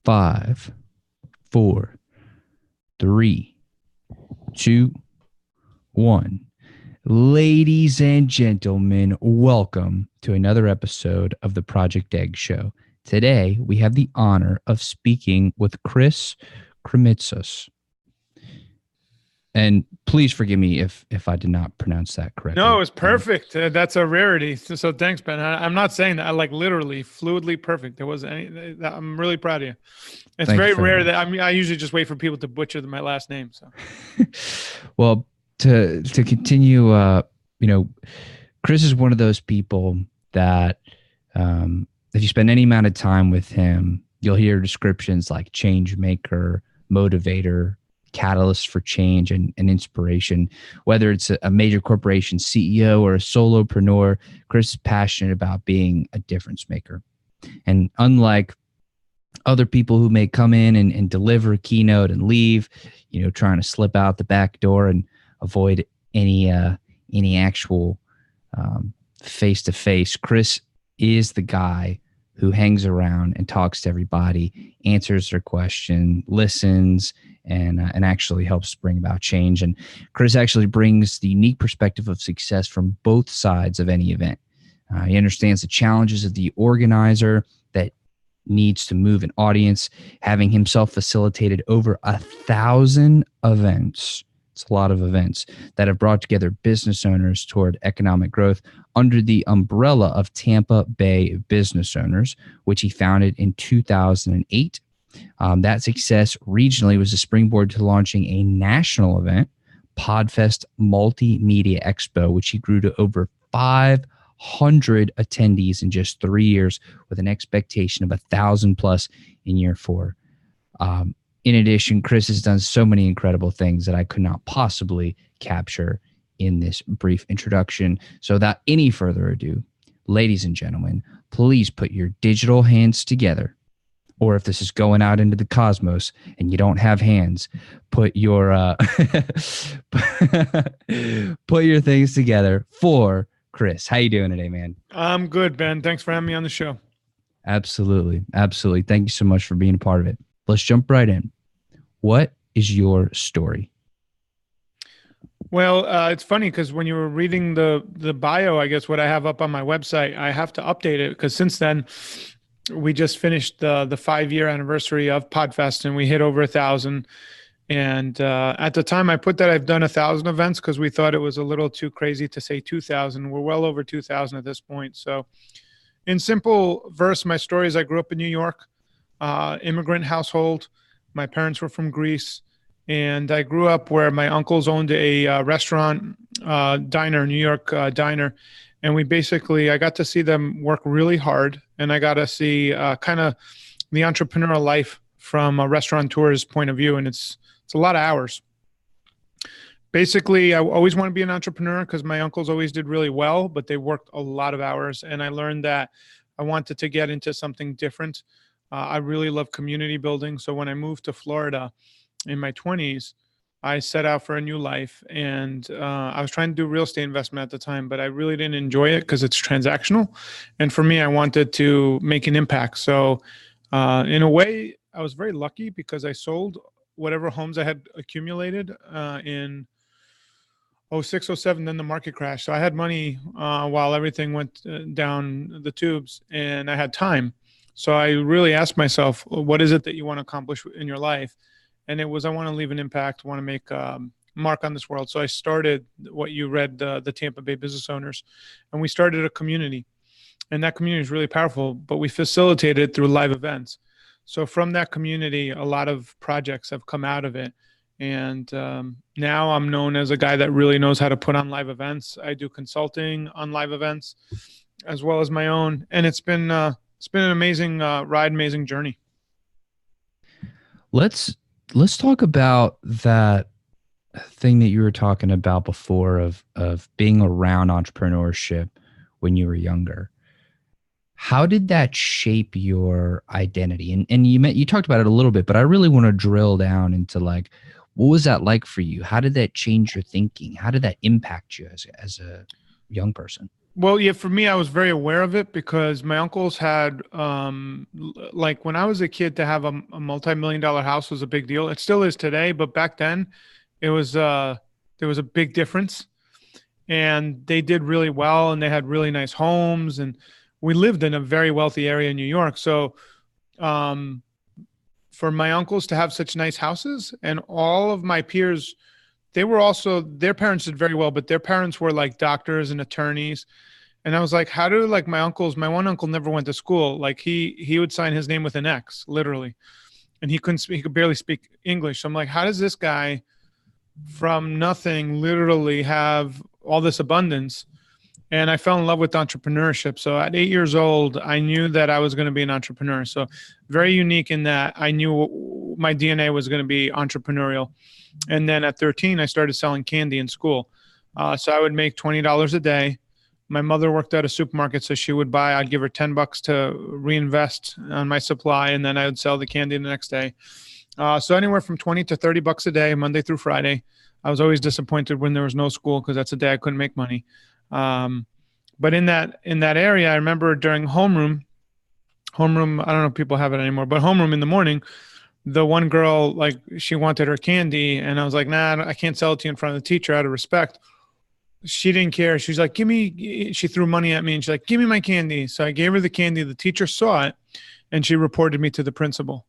5, 4, 3, 2, 1. Ladies and gentlemen, welcome to another episode of the Project Egg Show. Today, we have the honor of speaking with Chris Krimitsos. And please forgive me if I did not pronounce that correctly. No, it was perfect. That's a rarity. So thanks, Ben. I'm not saying that. I like literally fluidly perfect. There wasn't any. I'm really proud of you. It's very rare that I usually just wait for people to butcher my last name. So, well, to continue, Chris is one of those people that if you spend any amount of time with him, you'll hear descriptions like changemaker, motivator, catalyst for change and inspiration. Whether it's a major corporation CEO or a solopreneur, Chris is passionate about being a difference maker. And unlike other people who may come in and deliver a keynote and leave, trying to slip out the back door and avoid any actual face-to-face, Chris is the guy who hangs around and talks to everybody, answers their question, listens, and actually helps bring about change. And Chris actually brings the unique perspective of success from both sides of any event. He understands the challenges of the organizer that needs to move an audience, having himself facilitated over 1,000 events. It's a lot of events that have brought together business owners toward economic growth under the umbrella of Tampa Bay Business Owners, which he founded in 2008. That success regionally was a springboard to launching a national event, Podfest Multimedia Expo, which he grew to over 500 attendees in just 3 years, with an expectation of 1,000 plus in year 4. In addition, Chris has done so many incredible things that I could not possibly capture in this brief introduction. So without any further ado, ladies and gentlemen, please put your digital hands together. Or if this is going out into the cosmos and you don't have hands, put your put your things together for Chris. How you doing today, man? I'm good, Ben. Thanks for having me on the show. Absolutely. Absolutely. Thank you so much for being a part of it. Let's jump right in. What is your story? Well, it's funny because when you were reading the bio, I guess what I have up on my website, I have to update it because since then we just finished the 5-year anniversary of Podfest and we hit over 1,000. And at the time I put that I've done 1,000 events because we thought it was a little too crazy to say 2,000. We're well over 2,000 at this point. So in simple verse, my story is I grew up in New York, immigrant household. My parents were from Greece, and I grew up where my uncles owned a restaurant, diner, New York diner. And I got to see them work really hard, and I got to see kind of the entrepreneurial life from a restaurateur's point of view. And it's a lot of hours. Basically, I always want to be an entrepreneur because my uncles always did really well, but they worked a lot of hours. And I learned that I wanted to get into something different. I really love community building. So when I moved to Florida in my 20s, I set out for a new life. And I was trying to do real estate investment at the time, but I really didn't enjoy it because it's transactional. And for me, I wanted to make an impact. So in a way, I was very lucky because I sold whatever homes I had accumulated in 06, 07, then the market crashed. So I had money while everything went down the tubes, and I had time. So I really asked myself, what is it that you want to accomplish in your life? And it was, I want to leave an impact, want to make a mark on this world. So I started what you read, the Tampa Bay Business Owners, and we started a community. And that community is really powerful, but we facilitated it through live events. So from that community, a lot of projects have come out of it. And now I'm known as a guy that really knows how to put on live events. I do consulting on live events as well as my own. And it's been an amazing ride, amazing journey. Let's talk about that thing that you were talking about before of being around entrepreneurship when you were younger. How did that shape your identity? And you talked about it a little bit, but I really want to drill down into like, what was that like for you? How did that change your thinking? How did that impact you as a young person? Well, yeah, for me, I was very aware of it because my uncles had, like when I was a kid, to have a multi-million dollar house was a big deal. It still is today, but back then it was, there was a big difference, and they did really well, and they had really nice homes, and we lived in a very wealthy area in New York. So, um, for my uncles to have such nice houses, and all of my peers, they were also, their parents did very well, but their parents were like doctors and attorneys. And I was like, how do like my uncles, my one uncle never went to school. Like he would sign his name with an X, literally. And he couldn't speak, he could barely speak English. So I'm like, how does this guy from nothing literally have all this abundance? And I fell in love with entrepreneurship. So at 8 years old, I knew that I was going to be an entrepreneur. So very unique in that I knew my DNA was going to be entrepreneurial. And then at 13, I started selling candy in school. So I would make $20 a day. My mother worked at a supermarket, so she would buy, I'd give her $10 to reinvest on my supply, and then I would sell the candy the next day. So anywhere from 20 to $30 a day, Monday through Friday. I was always disappointed when there was no school because that's a day I couldn't make money. But in that area, I remember during homeroom, I don't know if people have it anymore, but homeroom in the morning, the one girl, like she wanted her candy, and I was like, nah, I can't sell it to you in front of the teacher out of respect. She didn't care. She's like, she threw money at me, and she's like, give me my candy. So I gave her the candy. The teacher saw it, and she reported me to the principal.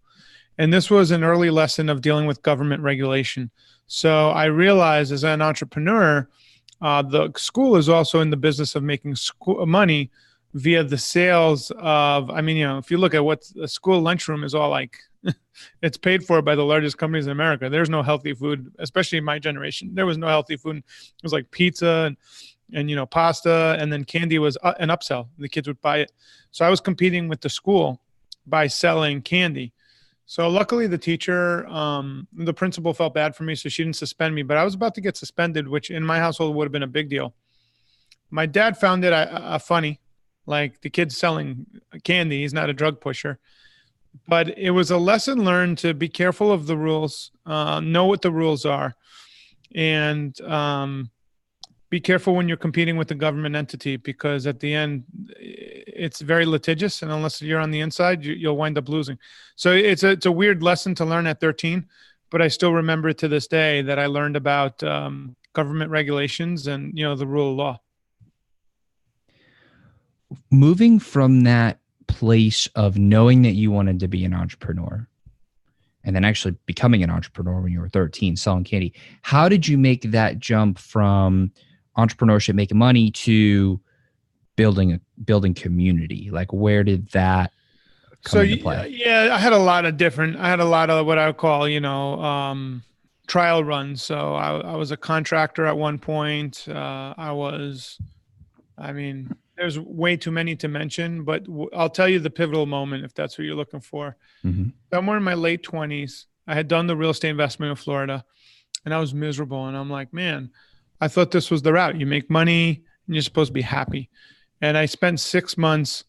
And this was an early lesson of dealing with government regulation. So I realized as an entrepreneur, the school is also in the business of making money via the sales of, I mean, if you look at what a school lunchroom is all like, it's paid for by the largest companies in America. There's no healthy food, especially in my generation. There was no healthy food. It was like pizza and pasta, and then candy was an upsell. The kids would buy it. So I was competing with the school by selling candy. So luckily the teacher, the principal felt bad for me, so she didn't suspend me, but I was about to get suspended, which in my household would have been a big deal. My dad found it funny, like the kid's selling candy. He's not a drug pusher, but it was a lesson learned to be careful of the rules, know what the rules are, and be careful when you're competing with a government entity, because at the end, it's very litigious, and unless you're on the inside, you'll wind up losing. So it's a weird lesson to learn at 13, but I still remember to this day that I learned about government regulations and the rule of law. Moving from that place of knowing that you wanted to be an entrepreneur, and then actually becoming an entrepreneur when you were 13, selling candy, how did you make that jump from entrepreneurship, making money, to building community? Like, where did that come into play? Yeah, I had a lot of what I would call, trial runs. So I was a contractor at one point. There's way too many to mention, but I'll tell you the pivotal moment if that's what you're looking for. Mm-hmm. Somewhere in my late 20s, I had done the real estate investment in Florida, and I was miserable. And I'm like, man, I thought this was the route. You make money and you're supposed to be happy. And I spent 6 months,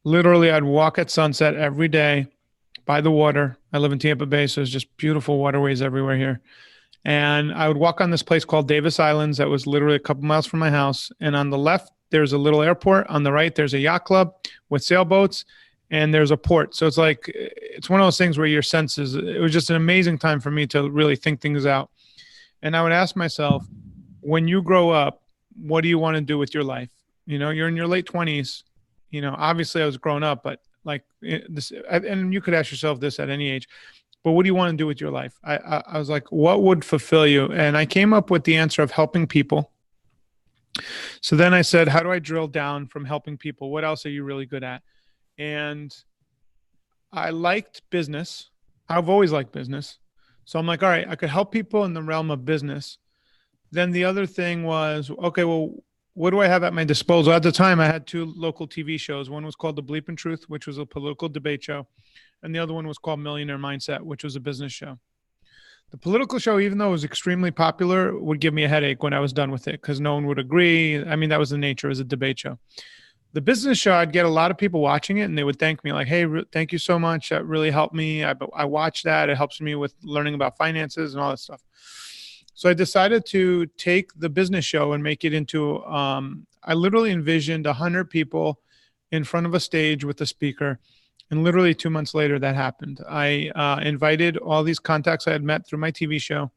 literally I'd walk at sunset every day by the water. I live in Tampa Bay, so there's just beautiful waterways everywhere here. And I would walk on this place called Davis Islands that was literally a couple miles from my house. And on the left, there's a little airport. On the right, there's a yacht club with sailboats, and there's a port. So it's one of those things where your senses, it was just an amazing time for me to really think things out. And I would ask myself, when you grow up, what do you want to do with your life? You're in your late 20s. Obviously I was grown up, but like this, and you could ask yourself this at any age, but what do you want to do with your life? I was like, what would fulfill you? And I came up with the answer of helping people. So then I said, how do I drill down from helping people? What else are you really good at? And I liked business. I've always liked business. So I'm like, all right, I could help people in the realm of business. Then the other thing was, okay, well, what do I have at my disposal? At the time, I had 2 local TV shows. One was called The Bleep and Truth, which was a political debate show. And the other one was called Millionaire Mindset, which was a business show. The political show, even though it was extremely popular, would give me a headache when I was done with it because no one would agree. I mean, that was the nature. It was a debate show. The business show, I'd get a lot of people watching it, and they would thank me like, hey, thank you so much. That really helped me. I watched that. It helps me with learning about finances and all that stuff. So I decided to take the business show and make it into, I literally envisioned 100 people in front of a stage with a speaker. And literally 2 months later, that happened. I invited all these contacts I had met through my TV show.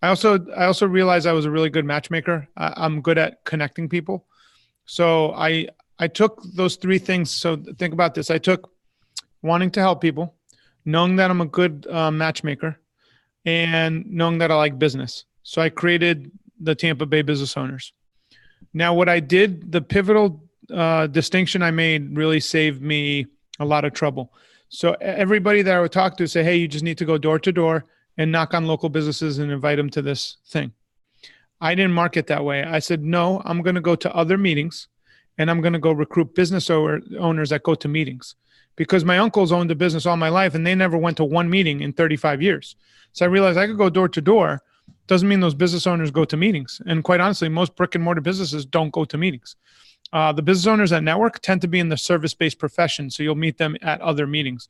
I also realized I was a really good matchmaker. I'm good at connecting people. So I took those three things. So think about this. I took wanting to help people, knowing that I'm a good matchmaker, and knowing that I like business. So I created the Tampa Bay Business Owners. Now, what I did, the pivotal distinction I made really saved me a lot of trouble. So everybody that I would talk to say, hey, you just need to go door to door and knock on local businesses and invite them to this thing. I didn't market that way. I said, no, I'm going to go to other meetings and I'm going to go recruit business owners that go to meetings, because my uncles owned a business all my life and they never went to one meeting in 35 years. So I realized I could go door to door. Doesn't mean those business owners go to meetings. And quite honestly, most brick and mortar businesses don't go to meetings. The business owners at network tend to be in the service-based profession. So you'll meet them at other meetings.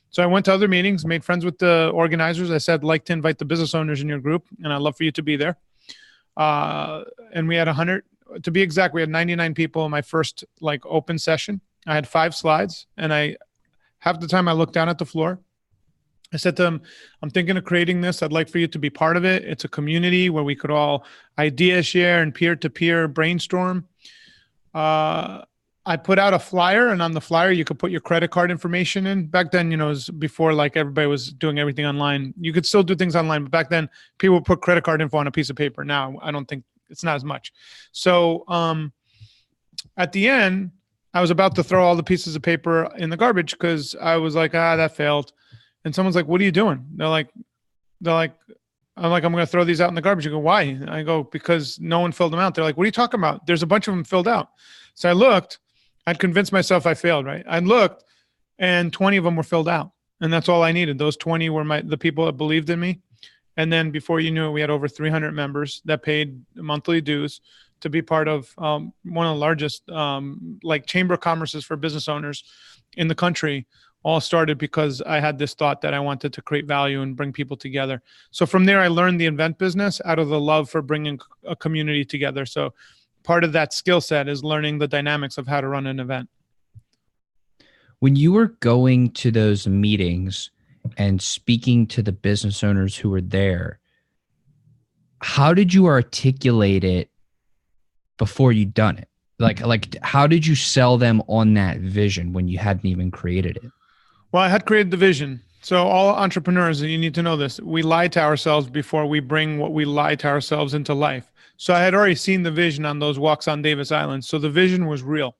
So I went to other meetings, made friends with the organizers. I said, I'd like to invite the business owners in your group, and I'd love for you to be there. And we had 100, to be exact, we had 99 people in my first open session. I had 5 slides, and half the time I looked down at the floor. I said to them, I'm thinking of creating this. I'd like for you to be part of it. It's a community where we could all idea share and peer-to-peer brainstorm. I put out a flyer, and on the flyer, you could put your credit card information in. Back then, it was before everybody was doing everything online. You could still do things online, but back then people would put credit card info on a piece of paper. Now, I don't think it's not as much. So at the end, I was about to throw all the pieces of paper in the garbage because I was like, that failed. And someone's like, what are you doing? I'm like, I'm going to throw these out in the garbage. You go, why? I go, because no one filled them out. They're like, what are you talking about? There's a bunch of them filled out. So I looked. I'd convinced myself I failed, right? I looked, and 20 of them were filled out. And that's all I needed. Those 20 were the people that believed in me. And then before you knew it, we had over 300 members that paid monthly dues to be part of one of the largest chamber of commerces for business owners in the country. All started because I had this thought that I wanted to create value and bring people together. So from there, I learned the event business out of the love for bringing a community together. So part of that skill set is learning the dynamics of how to run an event. When you were going to those meetings and speaking to the business owners who were there, how did you articulate it before you'd done it? Like how did you sell them on that vision when you hadn't even created it? Well, I had created the vision. So all entrepreneurs, and you need to know this, we lie to ourselves before we bring what we lie to ourselves into life. So I had already seen the vision on those walks on Davis Island. So the vision was real.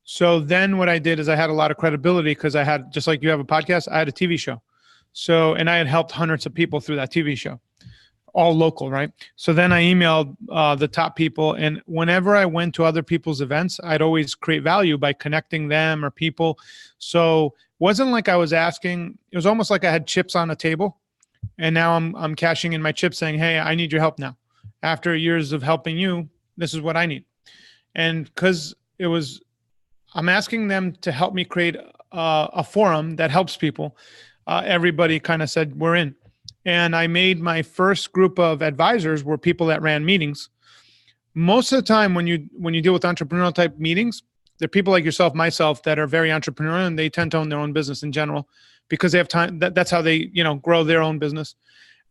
So then what I did is I had a lot of credibility because I had, just like you have a podcast, I had a TV show. So, and I had helped hundreds of people through that TV show, all local, right? So then I emailed the top people, and whenever I went to other people's events, I'd always create value by connecting them or people. So it wasn't like I was asking, it was almost like I had chips on a table, and now I'm cashing in my chips saying, hey, I need your help now. After years of helping you, this is what I need. And because I'm asking them to help me create a forum that helps people. Everybody kind of said, we're in. And I made my first group of advisors were people that ran meetings. Most of the time when you deal with entrepreneurial type meetings, they're people like yourself, myself, that are very entrepreneurial, and they tend to own their own business in general because they have time. That's how they, grow their own business.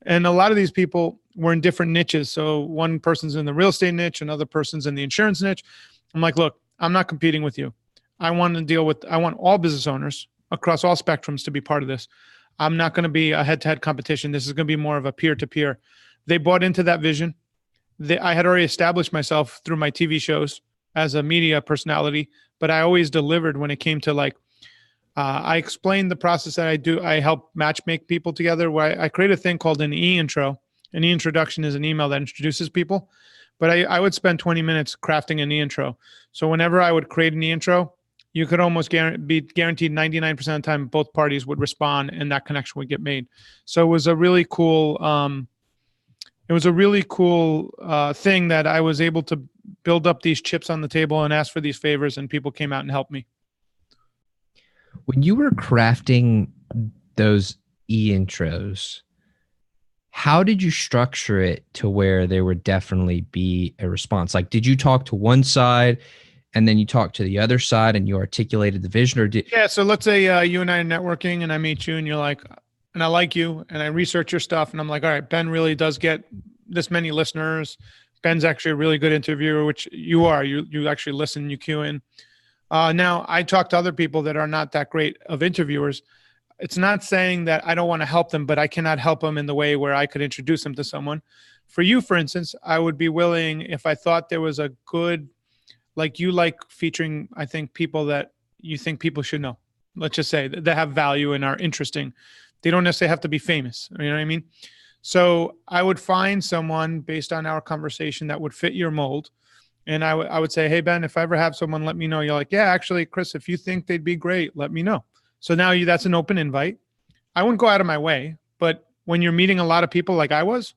And a lot of these people were in different niches. So one person's in the real estate niche, another person's in the insurance niche. I'm like, look, I'm not competing with you. I want all business owners across all spectrums to be part of this. I'm not going to be a head-to-head competition. This is going to be more of a peer-to-peer. They bought into that vision. I had already established myself through my TV shows as a media personality, but I always delivered when it came to I explained the process that I do. I help matchmake people together where I create a thing called an e-intro. An e-introduction is an email that introduces people, but I would spend 20 minutes crafting an e-intro. So whenever I would create an e-intro, you could almost be guaranteed 99% of the time both parties would respond and that connection would get made. So it was a really cool thing that I was able to build up these chips on the table and ask for these favors, and people came out and helped me. When you were crafting those e-intros, How did you structure it to where there would definitely be a response? Like, did you talk to one side and then you talked to the other side and you articulated the vision, or did? Yeah. So let's say you and I are networking and I meet you and you're like, and I like you and I research your stuff and I'm like, all right, Ben really does get this many listeners. Ben's actually a really good interviewer, which you are. You actually listen, you cue in. Now I talk to other people that are not that great of interviewers. It's not saying that I don't want to help them, but I cannot help them in the way where I could introduce them to someone. For you, for instance, I would be willing, if I thought there was a good, like you like featuring, I think, people that you think people should know. Let's just say that have value and are interesting. They don't necessarily have to be famous. You know what I mean? So I would find someone based on our conversation that would fit your mold. And I would say, hey, Ben, if I ever have someone, let me know. You're like, yeah, actually, Chris, if you think they'd be great, let me know. So now that's an open invite. I wouldn't go out of my way, but when you're meeting a lot of people like I was,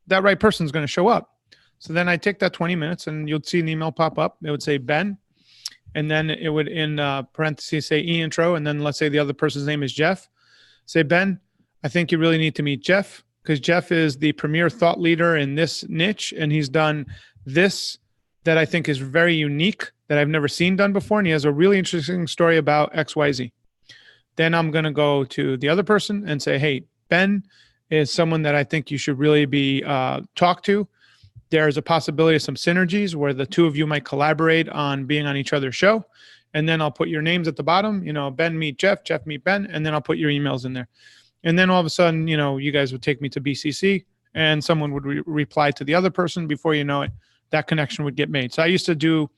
that right person's going to show up. So then I take that 20 minutes and you'll see an email pop up. It would say Ben, and then it would in parentheses say e-intro, and then let's say the other person's name is Jeff. Say, Ben, I think you really need to meet Jeff because Jeff is the premier thought leader in this niche, and he's done this that I think is very unique that I've never seen done before, and he has a really interesting story about XYZ. Then I'm going to go to the other person and say, hey, Ben is someone that I think you should really be talk to. There's a possibility of some synergies where the two of you might collaborate on being on each other's show. And then I'll put your names at the bottom, Ben meet Jeff, Jeff meet Ben, and then I'll put your emails in there. And then all of a sudden, you guys would take me to BCC and someone would reply to the other person. Before you know it, that connection would get made. So I used to do,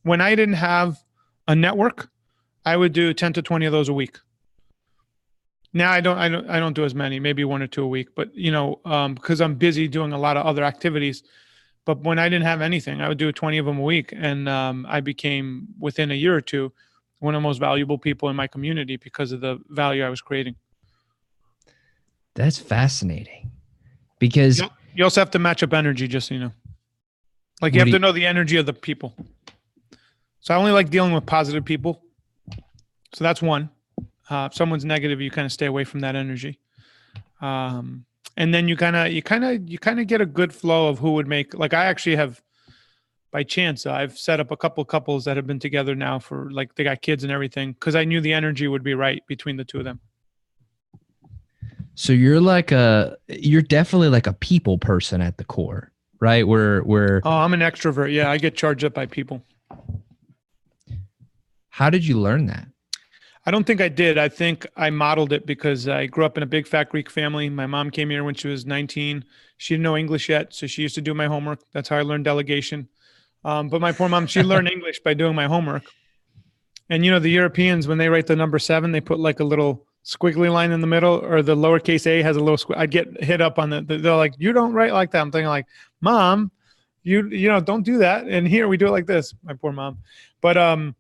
when I didn't have a network, I would do 10 to 20 of those a week. Now I don't do as many, maybe 1 or 2 a week, but because I'm busy doing a lot of other activities. But when I didn't have anything, I would do 20 of them a week, and I became within a year or two one of the most valuable people in my community because of the value I was creating. That's fascinating, because you also have to match up energy, just so you know. Like you have to know the energy of the people. So I only like dealing with positive people. So that's one. If someone's negative, you kind of stay away from that energy. And then you kind of get a good flow of who would make, like I actually have, by chance, I've set up a couple couples that have been together now for like, they got kids and everything, because I knew the energy would be right between the two of them. So you're definitely like a people person at the core, right? Oh, I'm an extrovert. Yeah. I get charged up by people. How did you learn that? I don't think I did. I think I modeled it because I grew up in a big fat Greek family. My mom came here when she was 19. She didn't know English yet, so she used to do my homework. That's how I learned delegation. But my poor mom, she learned English by doing my homework. And the Europeans, when they write the number 7, they put like a little squiggly line in the middle, or the lowercase a has a little I'd get hit up on they're like, you don't write like that. I'm thinking like, Mom, you don't do that. And here we do it like this. My poor mom. But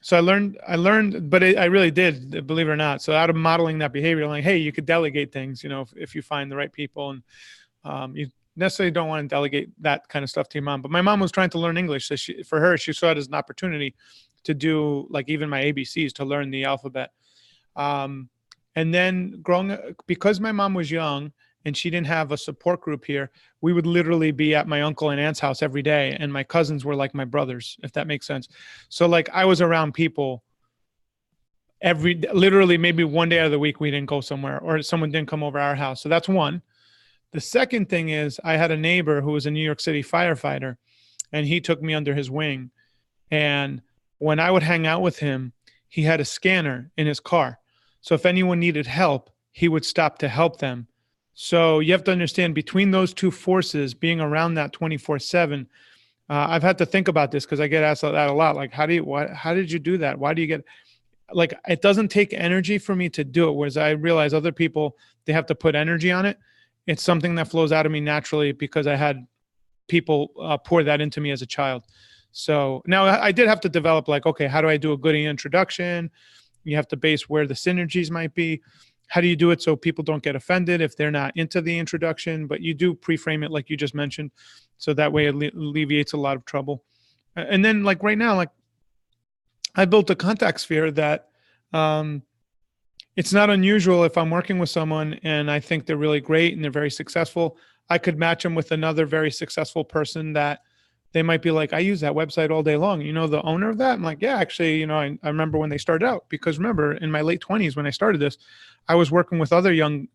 so I learned, but I really did, believe it or not. So out of modeling that behavior, I'm like, hey, you could delegate things, if you find the right people, and you necessarily don't want to delegate that kind of stuff to your mom. But my mom was trying to learn English, so for her, she saw it as an opportunity to do like even my ABCs, to learn the alphabet. And then because my mom was young and she didn't have a support group here, we would literally be at my uncle and aunt's house every day. And my cousins were like my brothers, if that makes sense. So like I was around people literally maybe one day out of the week we didn't go somewhere or someone didn't come over our house. So that's one. The second thing is I had a neighbor who was a New York City firefighter, and he took me under his wing. And when I would hang out with him, he had a scanner in his car. So if anyone needed help, he would stop to help them. So you have to understand, between those two forces, being around that 24/7, I've had to think about this because I get asked that a lot. Like, how did you do that? Why do you get, like, it doesn't take energy for me to do it. Whereas I realize other people, they have to put energy on it. It's something that flows out of me naturally because I had people pour that into me as a child. So now I did have to develop like, okay, how do I do a good introduction? You have to base where the synergies might be. How do you do it so people don't get offended if they're not into the introduction, but you do pre-frame it like you just mentioned. So that way it alleviates a lot of trouble. And then like right now, like I built a contact sphere that It's not unusual if I'm working with someone and I think they're really great and they're very successful, I could match them with another very successful person that they might be like, I use that website all day long. You know, the owner of that? I'm like, yeah, actually, you know, I remember when they started out, because remember in my late 20s, when I started this, I was working with other young,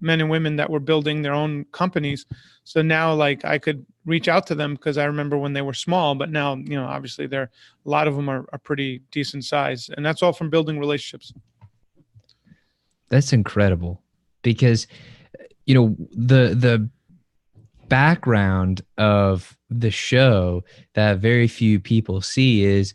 men and women that were building their own companies. So now like I could reach out to them because I remember when they were small, but now, obviously a lot of them are pretty decent size, and that's all from building relationships. That's incredible, because the background of the show that very few people see is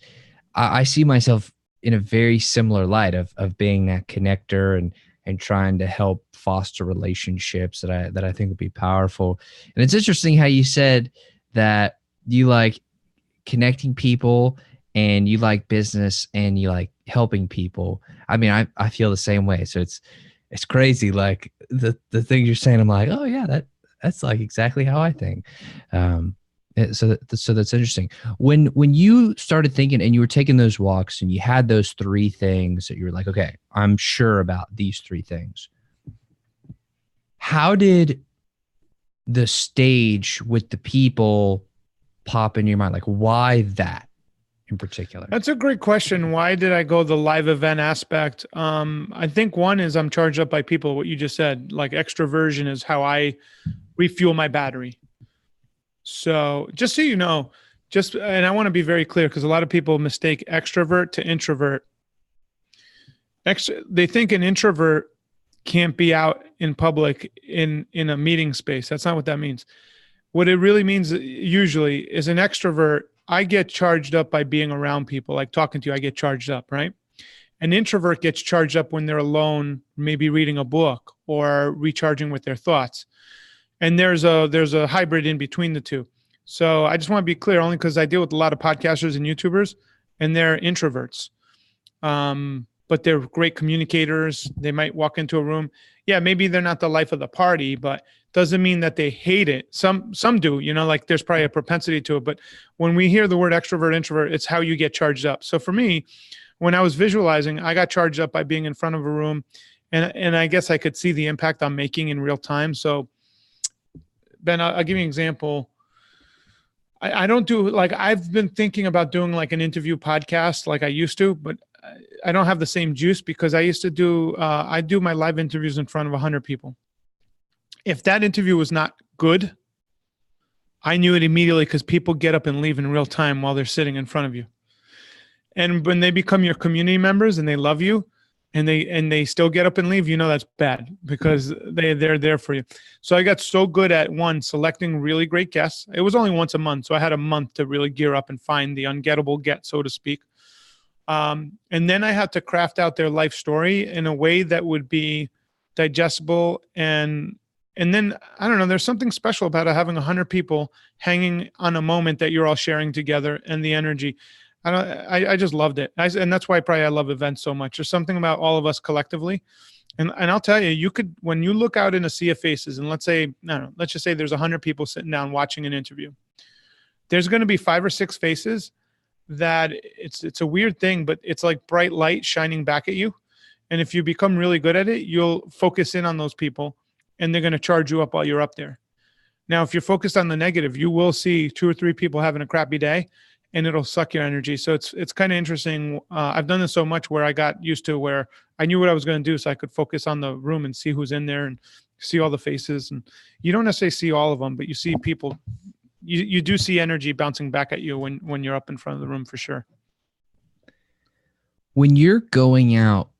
I see myself in a very similar light of being that connector and trying to help foster relationships that I think would be powerful. And it's interesting how you said that you like connecting people and you like business and you like helping people. I mean, I feel the same way. So it's crazy. Like the things you're saying, I'm like, oh yeah, that's like exactly how I think. So that's interesting. When you started thinking and you were taking those walks and you had those three things that you were like, okay, I'm sure about these three things. How did the stage with the people pop in your mind? Like, why that in particular? That's a great question. Why did I go the live event aspect? I think one is I'm charged up by people, what you just said, like extroversion is how I refuel my battery. So just so you know, and I want to be very clear because a lot of people mistake extrovert to introvert. They think an introvert can't be out in public in a meeting space. That's not what that means. What it really means usually is an extrovert, I get charged up by being around people, like talking to you, I get charged up, right? An introvert gets charged up when they're alone, maybe reading a book or recharging with their thoughts. And there's a hybrid in between the two. So I just want to be clear, only because I deal with a lot of podcasters and YouTubers, and they're introverts. But they're great communicators. They might walk into a room. Yeah, maybe they're not the life of the party, but doesn't mean that they hate it. Some do, like there's probably a propensity to it. But when we hear the word extrovert, introvert, it's how you get charged up. So for me, when I was visualizing, I got charged up by being in front of a room, and I guess I could see the impact I'm making in real time. So Ben, I'll give you an example. I don't do, like, I've been thinking about doing like an interview podcast like I used to, but I don't have the same juice because I used to do, I do my live interviews in front of 100 people. If that interview was not good, I knew it immediately because people get up and leave in real time while they're sitting in front of you. And when they become your community members and they love you, and they still get up and leave, that's bad because they're there for you. So I got so good at selecting really great guests. It was only once a month, so I had a month to really gear up and find the ungettable get, so to speak. And then I had to craft out their life story in a way that would be digestible. And then, I don't know, there's something special about having 100 people hanging on a moment that you're all sharing together and the energy. I just loved it. And that's why probably I love events so much. There's something about all of us collectively. And I'll tell you, you could, when you look out in a sea of faces, and let's just say there's 100 people sitting down watching an interview. There's going to be 5 or 6 faces that it's a weird thing, but it's like bright light shining back at you. And if you become really good at it, you'll focus in on those people and they're going to charge you up while you're up there. Now, if you're focused on the negative, you will see 2 or 3 people having a crappy day, and it'll suck your energy. So it's kind of interesting. I've done this so much where I got used to where I knew what I was going to do, so I could focus on the room and see who's in there and see all the faces. And you don't necessarily see all of them, but you see people. You do see energy bouncing back at you when you're up in front of the room, for sure. When you're going out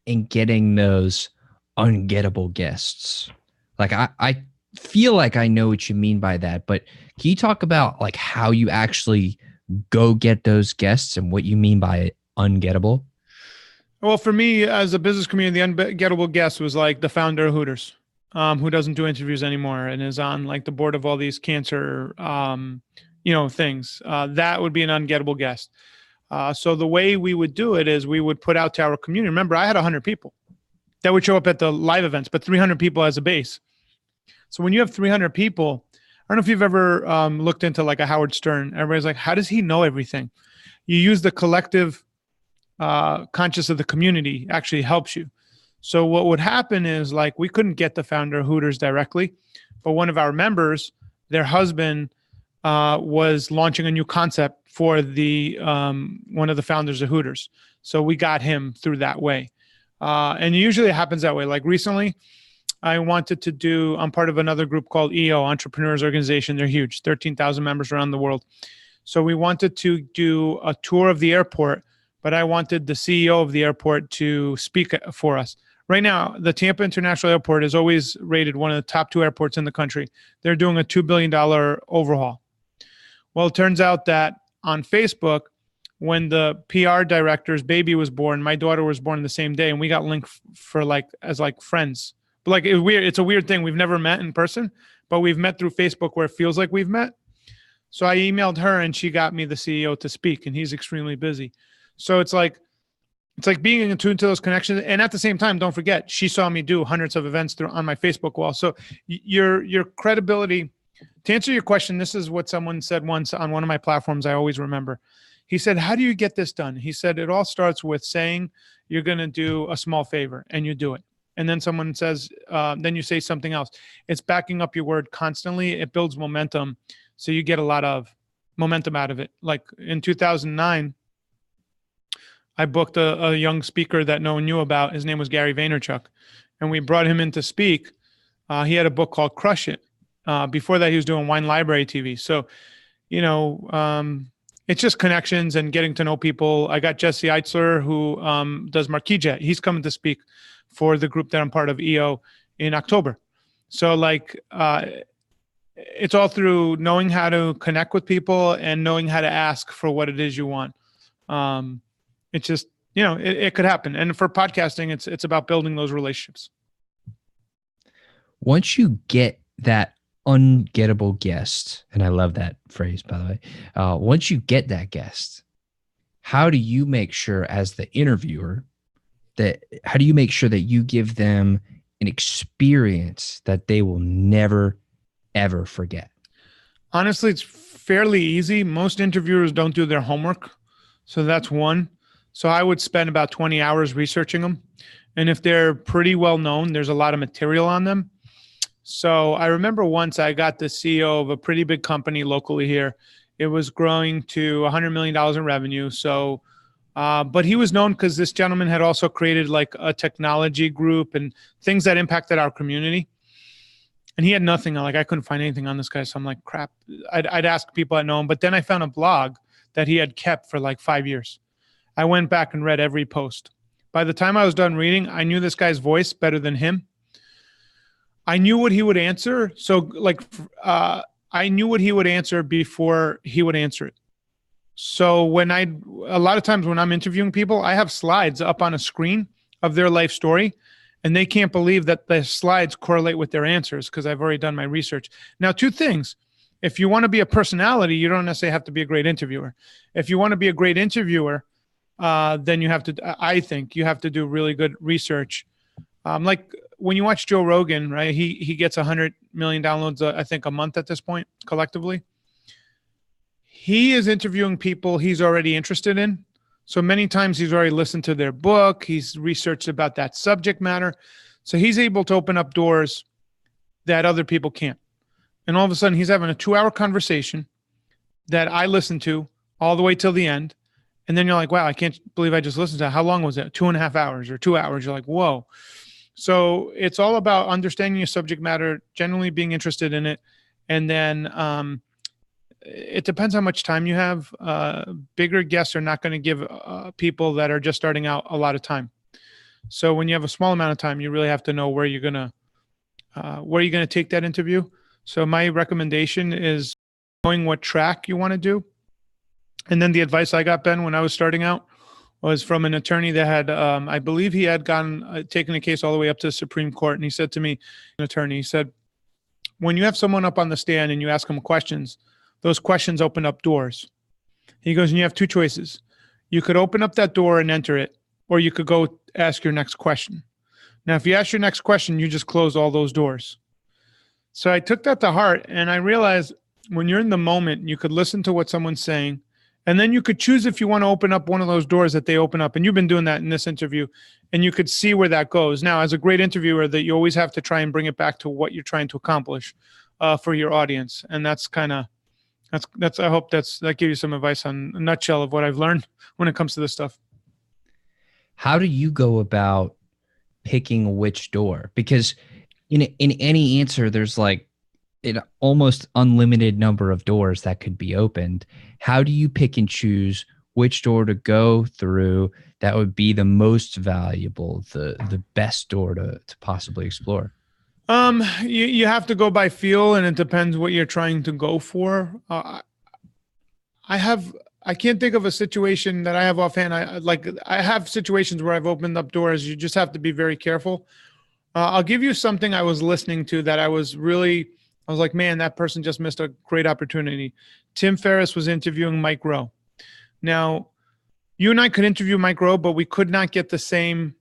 and getting those ungettable guests, like I feel like I know what you mean by that, but can you talk about like how you actually go get those guests and what you mean by ungettable? Well, for me as a business community, the ungettable guest was like the founder of Hooters, who doesn't do interviews anymore and is on like the board of all these cancer, things. That would be an ungettable guest. So the way we would do it is we would put out to our community. Remember, I had 100 people that would show up at the live events, but 300 people as a base. So when you have 300 people, I don't know if you've ever looked into like a Howard Stern. Everybody's like, how does he know everything? You use the collective conscious of the community actually helps you. So what would happen is, like, we couldn't get the founder of Hooters directly, but one of our members, their husband, was launching a new concept for the one of the founders of Hooters. So we got him through that way. And usually it happens that way. Like recently, I'm part of another group called EO, Entrepreneurs Organization. They're huge, 13,000 members around the world. So we wanted to do a tour of the airport, but I wanted the CEO of the airport to speak for us. Right now, the Tampa International Airport is always rated one of the top 2 airports in the country. They're doing a $2 billion overhaul. Well, it turns out that on Facebook, when the PR director's baby was born, my daughter was born the same day, and we got linked for as friends. But like, it's a weird thing. We've never met in person, but we've met through Facebook where it feels like we've met. So I emailed her, and she got me the CEO to speak, and he's extremely busy. So it's like being in tune to those connections. And at the same time, don't forget, she saw me do hundreds of events on my Facebook wall. So your credibility, to answer your question, this is what someone said once on one of my platforms I always remember. He said, how do you get this done? He said, it all starts with saying you're going to do a small favor, and you do it. And then someone says, then you say something else. It's backing up your word constantly. It builds momentum. So you get a lot of momentum out of it. Like in 2009, I booked a young speaker that no one knew about. His name was Gary Vaynerchuk. And we brought him in to speak. He had a book called Crush It. Before that, he was doing Wine Library TV. So, it's just connections and getting to know people. I got Jesse Eitzler, who does Marquis Jet. He's coming to speak for the group that I'm part of, EO, in October. So it's all through knowing how to connect with people and knowing how to ask for what it is you want. It's just, it could happen. And for podcasting, it's about building those relationships. Once you get that ungettable guest, and I love that phrase, by the way, once you get that guest, how do you make sure as the interviewer how do you make sure that you give them an experience that they will never, ever forget? Honestly, it's fairly easy. Most interviewers don't do their homework. So that's one. So I would spend about 20 hours researching them. And if they're pretty well known, there's a lot of material on them. So I remember once I got the CEO of a pretty big company locally here. It was growing to $100 million in revenue. So, but he was known because this gentleman had also created like a technology group and things that impacted our community. And he had nothing. Like, I couldn't find anything on this guy. So I'm like, crap. I'd ask people I know him. But then I found a blog that he had kept for like 5 years. I went back and read every post. By the time I was done reading, I knew this guy's voice better than him. I knew what he would answer. So I knew what he would answer before he would answer it. So a lot of times when I'm interviewing people, I have slides up on a screen of their life story, and they can't believe that the slides correlate with their answers because I've already done my research. Now, 2 things. If you want to be a personality, you don't necessarily have to be a great interviewer. If you want to be a great interviewer, then I think you have to do really good research. Like when you watch Joe Rogan, right? He gets 100 million downloads, I think, a month at this point, collectively. He is interviewing people he's already interested in. So many times he's already listened to their book. He's researched about that subject matter. So he's able to open up doors that other people can't. And all of a sudden he's having a 2-hour conversation that I listened to all the way till the end. And then you're like, wow, I can't believe I just listened to that. How long was it? 2.5 hours or 2 hours. You're like, whoa. So it's all about understanding your subject matter, generally being interested in it. And then it depends how much time you have. Bigger guests are not going to give people that are just starting out a lot of time. So when you have a small amount of time, you really have to know where you're going to take that interview. So my recommendation is knowing what track you want to do. And then the advice I got, Ben, when I was starting out was from an attorney that had, I believe he had taken a case all the way up to the Supreme Court. And he said to me, he said, when you have someone up on the stand and you ask them questions, those questions open up doors. He goes, and you have 2 choices. You could open up that door and enter it, or you could go ask your next question. Now, if you ask your next question, you just close all those doors. So I took that to heart, and I realized when you're in the moment, you could listen to what someone's saying, And then you could choose if you want to open up one of those doors that they open up. And you've been doing that in this interview, and you could see where that goes. Now, as a great interviewer, that you always have to try and bring it back to what you're trying to accomplish for your audience. And that's kind of, I hope that gives you some advice on a nutshell of what I've learned when it comes to this stuff. How do you go about picking which door? Because in any answer, there's like an almost unlimited number of doors that could be opened. How do you pick and choose which door to go through that would be the most valuable, the best door to possibly explore? You have to go by feel, and it depends what you're trying to go for. I can't think of a situation that I have offhand. I have situations where I've opened up doors. You just have to be very careful. I'll give you something I was listening to that I was like, man, that person just missed a great opportunity. Tim Ferriss was interviewing Mike Rowe. Now, you and I could interview Mike Rowe, but we would not get the same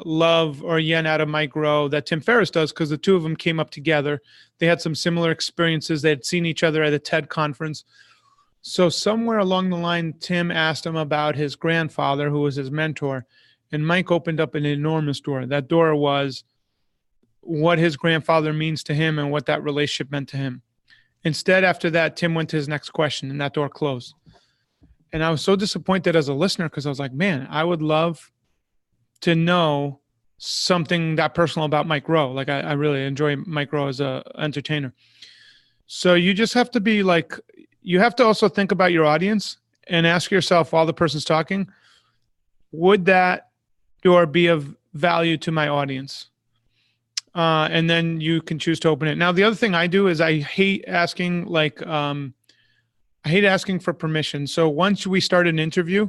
love or yen out of Mike Rowe that Tim Ferriss does, because the two of them came up together. They had some similar experiences. They had seen each other at a TED conference. So somewhere along the line, Tim asked him about his grandfather, who was his mentor, and Mike opened up an enormous door. That door was what his grandfather means to him and what that relationship meant to him. Instead, after that, Tim went to his next question, and that door closed. And I was so disappointed as a listener, because I was like, man, I would love to know something that personal about Mike Rowe. Like, I really enjoy Mike Rowe as an entertainer. So you just have to be like, you have to also think about your audience and ask yourself, while the person's talking, would that door be of value to my audience? And then you can choose to open it. Now, the other thing I do is I hate asking for permission. So once we start an interview,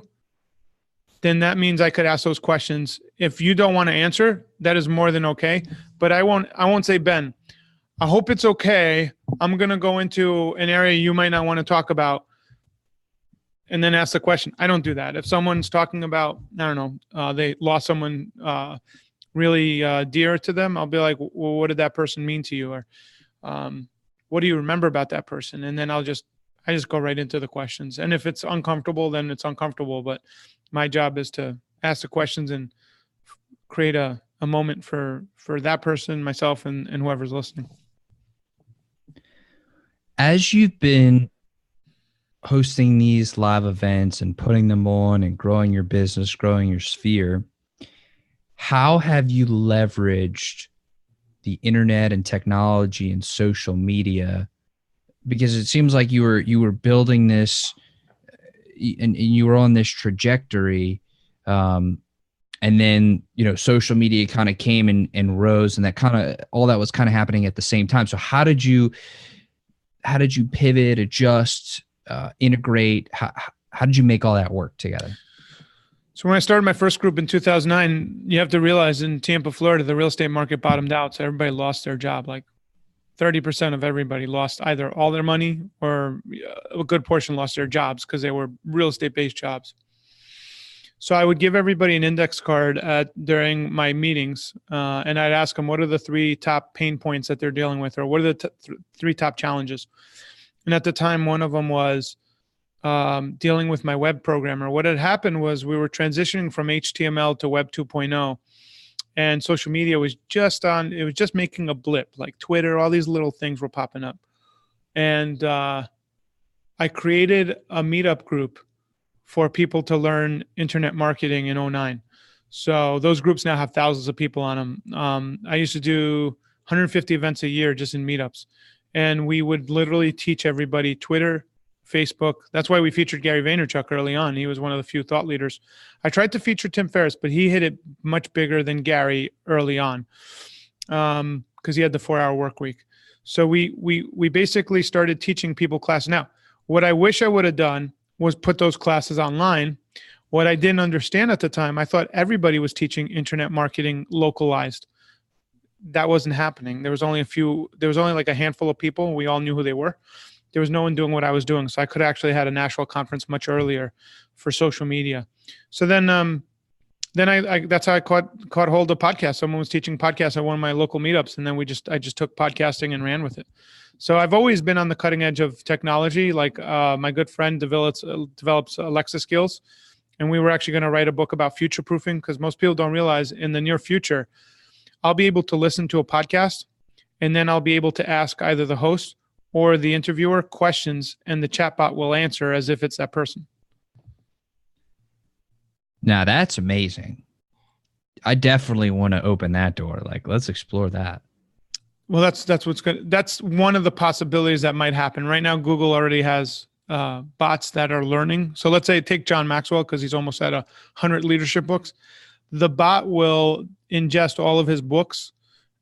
then that means I could ask those questions. If you don't want to answer, that is more than okay. But I won't say, Ben, I hope it's okay. I'm going to go into an area you might not want to talk about, and then ask the question. I don't do that. If someone's talking about, I don't know, they lost someone really dear to them, I'll be like, well, what did that person mean to you? Or what do you remember about that person? And then I just go right into the questions. And if it's uncomfortable, then it's uncomfortable. But my job is to ask the questions and create a moment for that person, myself, and whoever's listening. As you've been hosting these live events and putting them on and growing your business, growing your sphere, how have you leveraged the internet and technology and social media? Because it seems like you were building this and you were on this trajectory. And then, social media kind of came and rose, and that kind of, all that was kind of happening at the same time. So how did you pivot, adjust, integrate? How did you make all that work together? So when I started my first group in 2009, you have to realize in Tampa, Florida, the real estate market bottomed out. So everybody lost their job. Like 30% of everybody lost either all their money, or a good portion lost their jobs because they were real estate based jobs. So I would give everybody an index card during my meetings, and I'd ask them, what are the 3 top pain points that they're dealing with, or what are the 3 top challenges? And at the time, one of them was dealing with my web programmer. What had happened was we were transitioning from HTML to Web 2.0, and social media was just making a blip, like Twitter, all these little things were popping up. And I created a meetup group for people to learn internet marketing in 2009. So those groups now have thousands of people on them. I used to do 150 events a year just in meetups. And we would literally teach everybody Twitter, Facebook. That's why we featured Gary Vaynerchuk early on. He was one of the few thought leaders. I tried to feature Tim Ferriss, but he hit it much bigger than Gary early on because he had the 4-hour work week. So we basically started teaching people classes. Now, what I wish I would have done was put those classes online. What I didn't understand at the time, I thought everybody was teaching internet marketing localized. That wasn't happening. There was only like a handful of people. We all knew who they were. There was no one doing what I was doing. So I could have actually had a national conference much earlier for social media. So then then that's how I caught hold of podcasts. Someone was teaching podcasts at one of my local meetups, and then I just took podcasting and ran with it. So I've always been on the cutting edge of technology. Like my good friend develops Alexa skills, and we were actually going to write a book about future proofing, because most people don't realize in the near future, I'll be able to listen to a podcast, and then I'll be able to ask either the host or the interviewer questions, and the chatbot will answer as if it's that person. Now that's amazing. I definitely want to open that door. Like, let's explore that. Well, that's what's good. That's one of the possibilities that might happen. Right now, Google already has bots that are learning. So let's say take John Maxwell, because he's almost at 100 leadership books. The bot will ingest all of his books,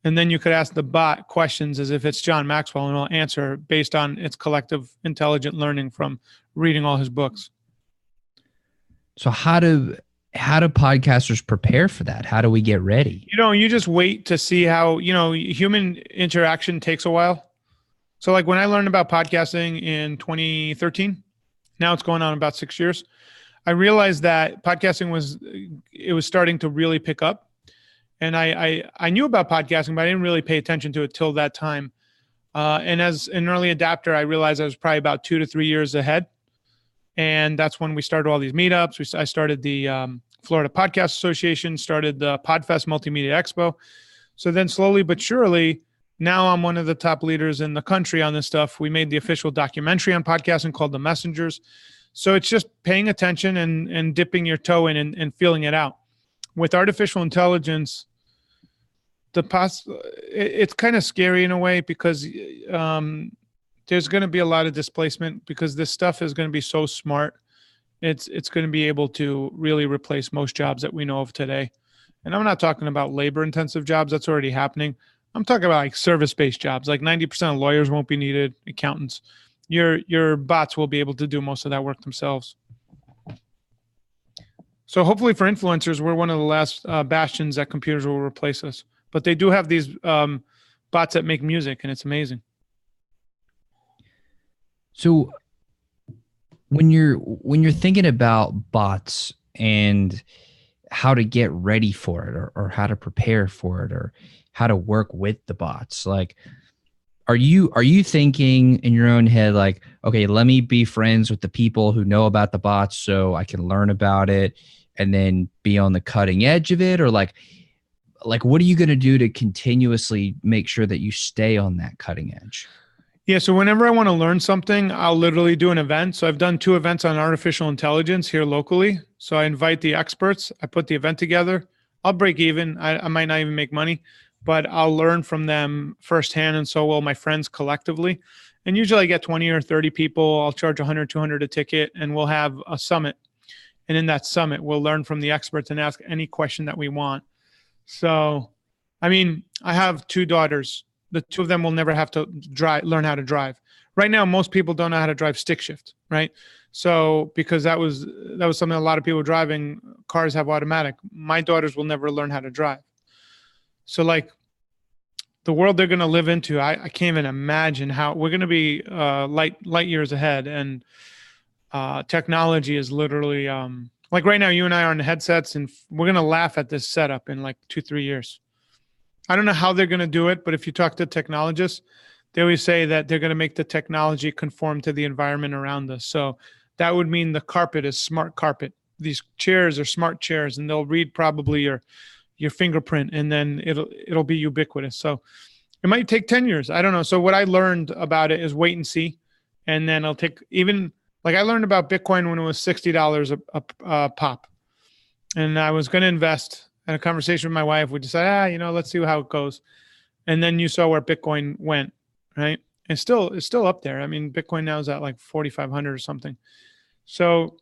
and then you could ask the bot questions as if it's John Maxwell, and it'll answer based on its collective intelligent learning from reading all his books. So how do podcasters prepare for that? How do we get ready? You just wait to see how, human interaction takes a while. So like when I learned about podcasting in 2013, now it's going on about 6 years, I realized that podcasting was starting to really pick up. And I knew about podcasting, but I didn't really pay attention to it till that time. And as an early adapter, I realized I was probably about 2 to 3 years ahead. And that's when we started all these meetups. I started the Florida Podcast Association, started the Podfest Multimedia Expo. So then slowly but surely, now I'm one of the top leaders in the country on this stuff. We made the official documentary on podcasting called The Messengers. So it's just paying attention and dipping your toe in and feeling it out. With artificial intelligence, it's kind of scary in a way, because there's going to be a lot of displacement, because this stuff is going to be so smart. It's going to be able to really replace most jobs that we know of today. And I'm not talking about labor intensive jobs. That's already happening. I'm talking about like service-based jobs. Like 90% of lawyers won't be needed, accountants. Your bots will be able to do most of that work themselves. So hopefully for influencers, we're one of the last bastions that computers will replace us. But they do have these bots that make music, and it's amazing. So when you're thinking about bots and how to get ready for it, or how to prepare for it, or how to work with the bots, like, are you thinking in your own head, like, okay, let me be friends with the people who know about the bots so I can learn about it and then be on the cutting edge of it? Or like what are you going to do to continuously make sure that you stay on that cutting edge? Yeah, so whenever I want to learn something, I'll literally do an event. So I've done 2 events on artificial intelligence here locally. So I invite the experts. I put the event together. I'll break even. I might not even make money, but I'll learn from them firsthand, and so will my friends collectively. And usually I get 20 or 30 people. I'll charge 100, 200 a ticket, and we'll have a summit. And in that summit, we'll learn from the experts and ask any question that we want. So, I mean, I have 2 daughters. The 2 of them will never have to learn how to drive. Right now, most people don't know how to drive stick shift, right? So because that was something a lot of people driving, cars have automatic. My daughters will never learn how to drive. So like the world they're going to live into, I can't even imagine how we're going to be light years ahead. And technology is literally like right now, you and I are on the headsets, and we're going to laugh at this setup in like 2-3 years. I don't know how they're going to do it, but if you talk to technologists, they always say that they're going to make the technology conform to the environment around us. So that would mean the carpet is smart carpet. These chairs are smart chairs, and they'll read probably your fingerprint, and then it'll be ubiquitous. So it might take 10 years. I don't know. So what I learned about it is wait and see. And then I'll take even like I learned about Bitcoin when it was $60 a pop, and I was going to invest. Had a conversation with my wife. We decided, let's see how it goes. And then you saw where Bitcoin went, right? It's still up there. I mean, Bitcoin now is at like 4,500 or something. So,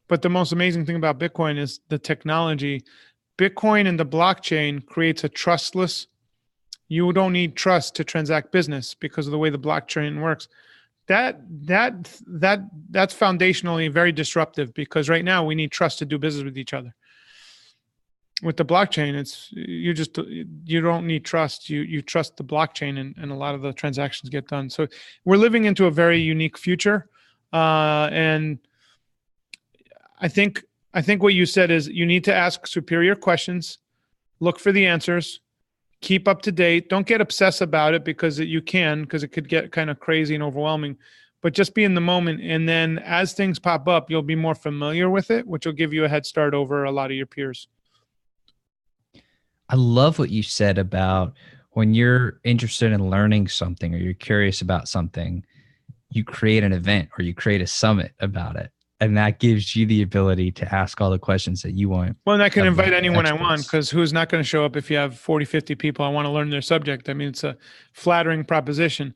but the most amazing thing about Bitcoin is the technology. Bitcoin and the blockchain creates a trustless. You don't need trust to transact business because of the way the blockchain works. That's foundationally very disruptive, because right now we need trust to do business with each other. With the blockchain, you don't need trust. You trust the blockchain, and a lot of the transactions get done. So we're living into a very unique future. And I think I think what you said is you need to ask superior questions, look for the answers, keep up to date. Don't get obsessed about it because it could get kind of crazy and overwhelming, but just be in the moment. And then as things pop up, you'll be more familiar with it, which will give you a head start over a lot of your peers. I love what you said about when you're interested in learning something or you're curious about something, you create an event or you create a summit about it. And that gives you the ability to ask all the questions that you want. Well, and I can invite anyone experts. I want, because who's not going to show up if you have 40, 50 people I want to learn their subject? I mean, it's a flattering proposition.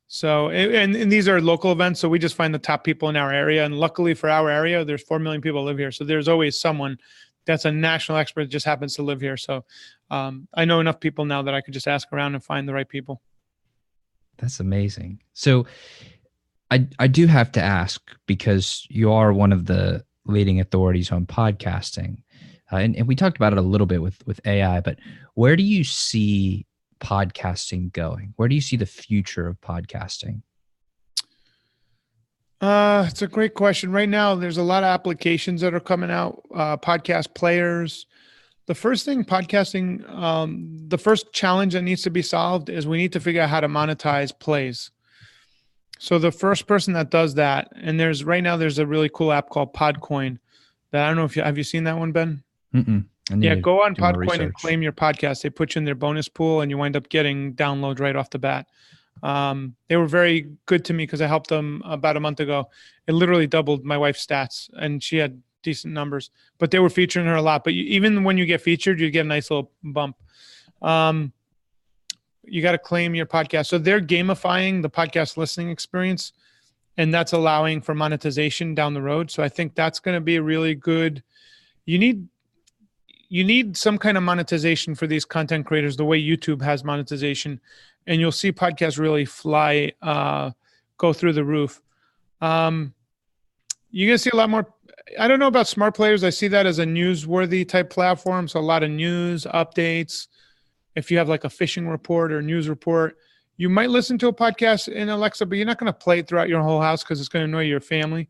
So, and these are local events. So we just find the top people in our area. And luckily for our area, there's 4 million people live here. So there's always someone that's a national expert that just happens to live here. So I know enough people now that I could just ask around and find the right people. That's amazing. So I do have to ask, because you are one of the leading authorities on podcasting, and we talked about it a little bit with AI, but where do you see podcasting going? Where do you see the future of podcasting? It's a great question. Right now, there's a lot of applications that are coming out, podcast players. The first thing podcasting, the first challenge that needs to be solved is we need to figure out how to monetize plays. So the first person that does that, and there's a really cool app called Podcoin that I don't know if have you seen that one, Ben? Yeah, go on Podcoin and claim your podcast. They put you in their bonus pool and you wind up getting downloads right off the bat. They were very good to me because I helped them about a month ago. It literally doubled my wife's stats and she had decent numbers, but they were featuring her a lot. But even when you get featured, you get a nice little bump. You got to claim your podcast. So they're gamifying the podcast listening experience, and that's allowing for monetization down the road. So I think that's going to be a really good, you need some kind of monetization for these content creators, the way YouTube has monetization, and you'll see podcasts really fly, go through the roof. You're going to see a lot more. I don't know about smart players. I see that as a newsworthy type platform. So a lot of news updates. If you have like a fishing report or news report, you might listen to a podcast in Alexa, but you're not going to play it throughout your whole house because it's going to annoy your family.